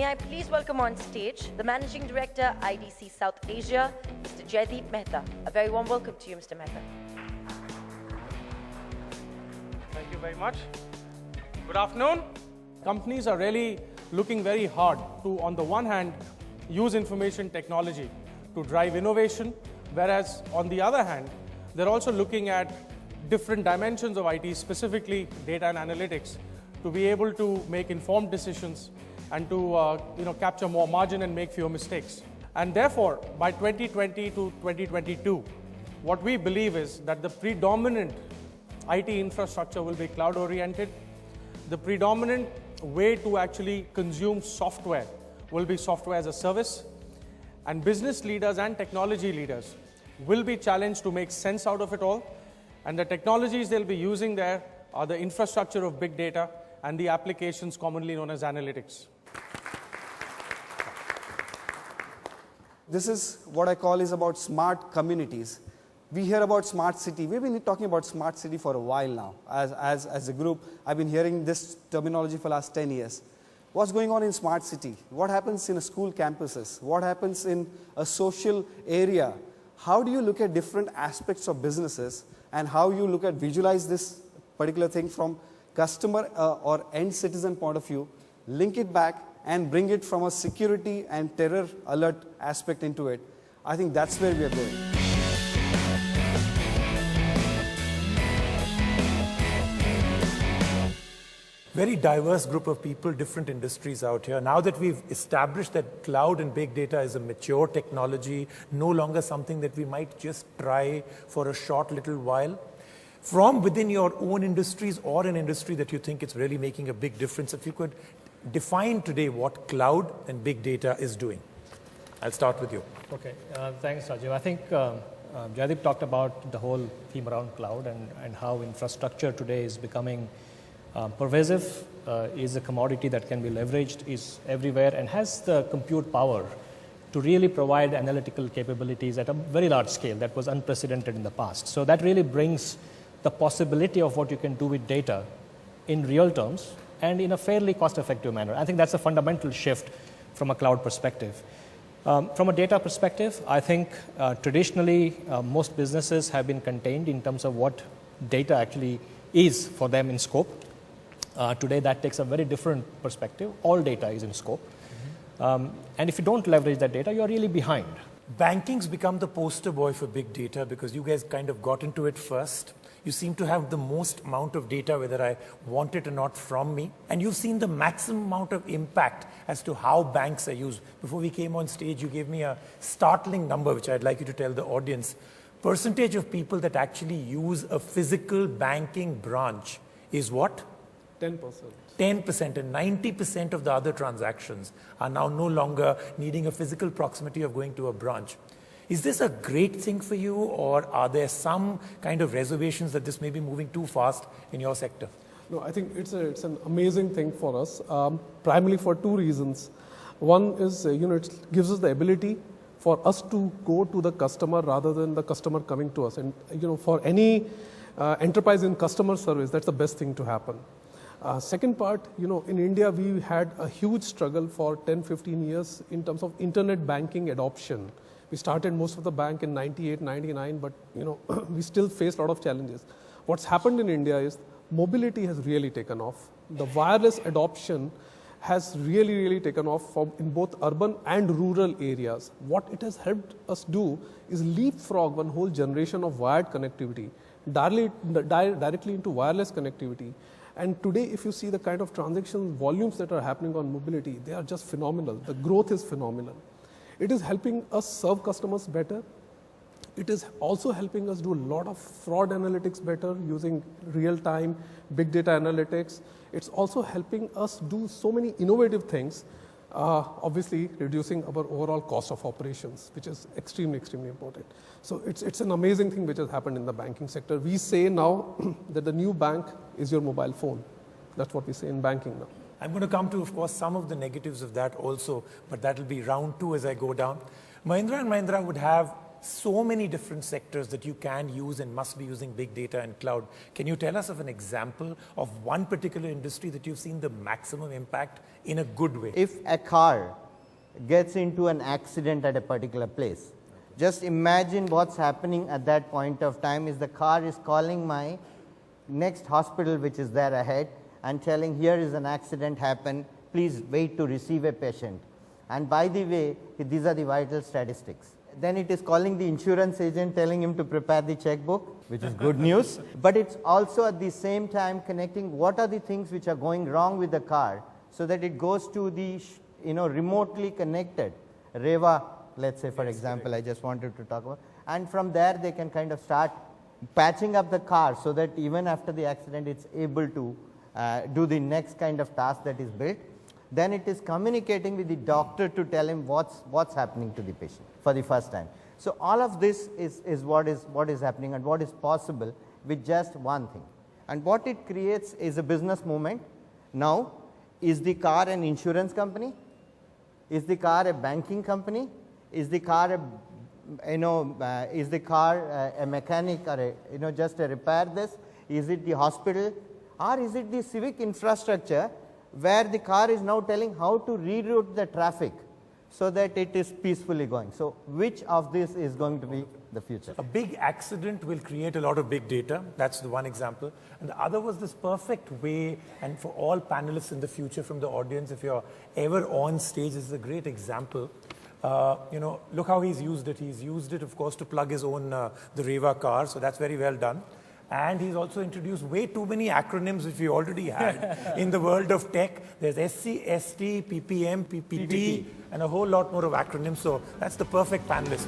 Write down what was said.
I please welcome on stage the Managing Director, IDC South Asia, Mr. Jaideep Mehta. A very warm welcome to you, Mr. Mehta. Thank you very much. Good afternoon. Companies are really looking very hard to, on the one hand, use information technology to drive innovation, whereas on the other hand, they're also looking at different dimensions of IT, specifically data and analytics, to be able to make informed decisions and to capture more margin and make fewer mistakes. And therefore, by 2020 to 2022, what we believe is that the predominant IT infrastructure will be cloud-oriented. The predominant way to actually consume software will be software as a service. And business leaders and technology leaders will be challenged to make sense out of it all. And the technologies they'll be using there are the infrastructure of big data and the applications commonly known as analytics. This is what I call is about smart communities. We hear about smart city. We've been talking about smart city for a while now. As a group, I've been hearing this terminology for the last 10 years. What's going on in smart city? What happens in a school campuses? What happens in a social area? How do you look at different aspects of businesses and how you look at visualize this particular thing from customer or end citizen point of view, link it back and bring it from a security and terror alert aspect into it? I think that's where we are going. Very diverse group of people, different industries out here. Now that we've established that cloud and big data is a mature technology, no longer something that we might just try for a short little while, from within your own industries or an industry that you think it's really making a big difference, if you could define today what cloud and big data is doing. I'll start with you. Okay, thanks, Rajiv. I think Jaideep talked about the whole theme around cloud and how infrastructure today is becoming pervasive, is a commodity that can be leveraged, is everywhere, and has the compute power to really provide analytical capabilities at a very large scale that was unprecedented in the past. So that really brings the possibility of what you can do with data in real terms and in a fairly cost-effective manner. I think that's a fundamental shift from a cloud perspective. From a data perspective, I think traditionally most businesses have been contained in terms of what data actually is for them in scope. Today that takes a very different perspective. All data is in scope. And if you don't leverage that data, you're really behind. Banking's become the poster boy for big data because you guys kind of got into it first. You seem to have the most amount of data, whether I want it or not, from me. And you've seen the maximum amount of impact as to how banks are used. Before we came on stage, you gave me a startling number, which I'd like you to tell the audience. Percentage of people that actually use a physical banking branch is what? 10%. 10%, and 90% of the other transactions are now no longer needing a physical proximity of going to a branch. Is this a great thing for you, or are there some kind of reservations that this may be moving too fast in your sector? No, I think it's an amazing thing for us, primarily for two reasons. One is, it gives us the ability for us to go to the customer rather than the customer coming to us. And, for any enterprise in customer service, that's the best thing to happen. Second part, in India, we had a huge struggle for 10, 15 years in terms of internet banking adoption. We started most of the bank in 98, 99, but we still faced a lot of challenges. What's happened in India is mobility has really taken off. The wireless adoption has really taken off in both urban and rural areas. What it has helped us do is leapfrog one whole generation of wired connectivity directly into wireless connectivity. And today, if you see the kind of transaction volumes that are happening on mobility, they are just phenomenal. The growth is phenomenal. It is helping us serve customers better. It is also helping us do a lot of fraud analytics better using real-time big data analytics. It's also helping us do so many innovative things, obviously reducing our overall cost of operations, which is extremely important. So it's an amazing thing which has happened in the banking sector. We say now that the new bank is your mobile phone. That's what we say in banking now. I'm going to come to, of course, some of the negatives of that also, but that'll be round two as I go down. Mahindra & Mahindra would have so many different sectors that you can use and must be using big data and cloud. Can you tell us of an example of one particular industry that you've seen the maximum impact in a good way? If a car gets into an accident at a particular place, just imagine what's happening at that point of time is the car is calling my next hospital which is there ahead and telling, here is an accident happened, please wait to receive a patient. And by the way, these are the vital statistics. Then it is calling the insurance agent, telling him to prepare the checkbook, which is good news. But it's also at the same time connecting what are the things which are going wrong with the car so that it goes to the remotely connected REVA, let's say, for example, I just wanted to talk about. And from there, they can kind of start patching up the car so that even after the accident, it's able to do the next kind of task that is built. Then it is communicating with the doctor to tell him what's happening to the patient for the first time. So all of this is what is happening and what is possible with just one thing. And what it creates is a business movement. Now, is the car an insurance company? Is the car a banking company? Is the car a mechanic or just a repair this? Is it the hospital? Or is it the civic infrastructure where the car is now telling how to reroute the traffic so that it is peacefully going? So which of this is going to be the future? A big accident will create a lot of big data. That's the one example. And the other was this perfect way, and for all panelists in the future from the audience, if you're ever on stage, this is a great example. Look how he's used it. He's used it, of course, to plug his own, the REVA car. So that's very well done. And he's also introduced way too many acronyms which we already had in the world of tech. There's SC, ST, PPM, PPT, and a whole lot more of acronyms. So that's the perfect panelist.